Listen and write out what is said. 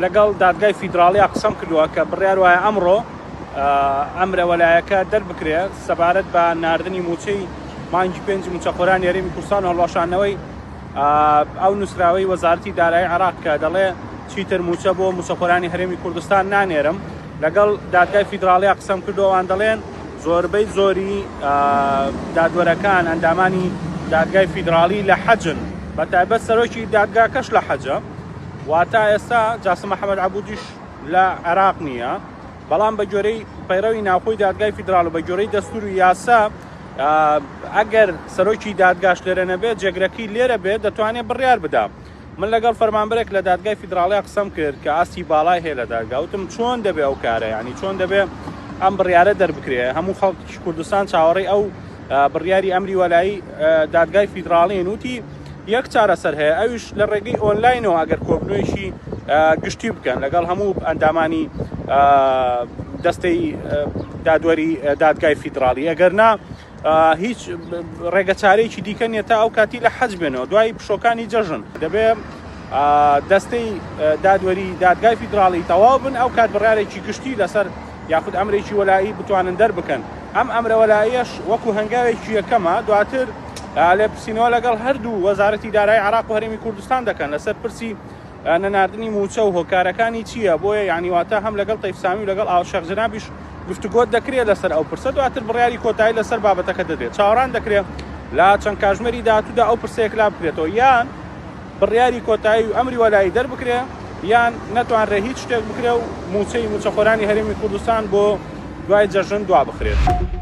لەگەڵ دادگای فیدراڵیا قسەم کردووە کە بڕیار وایە ئەمڕۆ ئەمرە وەلایەکە دەربکرێت سەبارەت بە ناردنی موچەی مانگی 5 موچەخۆران یاریمی کوردستان و هەڵواشانەوەی ئەو نووسراوەی وەزارەتی دارایی عێراق کە دەڵێ چیتر موچە بۆ موچەخۆرانی هەرێمی کوردستان نانێرم. لەگەڵ دادگای فیدراڵیا قسەم کردووەوان دەڵێن زۆربەی زۆری دادوەرەکان ئەندامانی دادگای فیدراڵی لە حەجن، بە تایبەت سەرۆکی دادگاکەش لە حەجە، واتە ئێستا جاسم محەممەد عەبودیش لە عێراق نییە، بەڵام بە جۆرەی پەیڕەوی ناوخۆی دادگای فیدراڵ و بە جۆرەی دەستور و یاسا ئەگەر سەرۆکی دادگاش لێرە نەبێت جێگرەکەی لێرە بێت دەتوانێت بڕیار بدا. من لەگەڵ فەرمانبەرێک لە دادگای فیدراڵیا قسەم کرد کە ئاستی باڵای هەیە لە دادگا، وتم چۆن دەبێ ئەو کارە، یعنی چۆن دەبێ ئەم بڕیارە دەربکرێ. هەموو خەڵکی کوردستان چاوەڕێی ئەو بڕیاری ئەمری وەلایی دادگای فیدراڵیین، وتی یەک چارەسەر هەیە، ئەویش لە ڕێگەی ئۆنلاینەوە ئەگەر کۆبنەوەیشی گشتی بکەن لەگەڵ هەموو ئەندامانی دەستەی دادوەری دادگای فیدراڵی، ئەگەر نا هیچ ڕێگە چارەیەکی دیکە نیە تا ئەو کاتی لە حەج بێنەوە دوای پشۆکانی جەژن. دەبێ دەستەی دادوەری دادگای فیدراڵی تەواو بن، ئەو کات بڕیارێکی گشتی لەسەر یاخود ئەمرێکی وەلایی بتوانن دەربکەن. ئەم ئەمرە وەلاییەش وەکو هەنگاوێکی یەکەمە دواتر لێ پرسینەوە لەگەڵ هەردوو وەزارەتی دارایی عێراق و هەرێمی کوردستان دەکەن لەسەر پرسی نەناردنی موچە و هۆکارەکانی چییە، بۆیە یعنی واتە هەم لەگەڵ تەیفسامی و لەگەڵ شێخ جەنابیش گفتوگۆت دەکرێت لەسەر ئەو پرسە، دواتر بڕیاری کۆتایی لەسەر بابەتەکە دەدرێت. چاوەڕان دەکرێت لە چەند کاتژمێری داهاتوودا ئەو پرسەیەک لا بکرێتەوە، یان بڕیاری کۆتایی و ئەمری وەلایی دەربکرێ، یان نەتوانرێ هیچ شتێک بکرێ و موچەی موچەخۆرانی هەرێمی کوردستان بۆ دوای جەژن دوا بخرێت.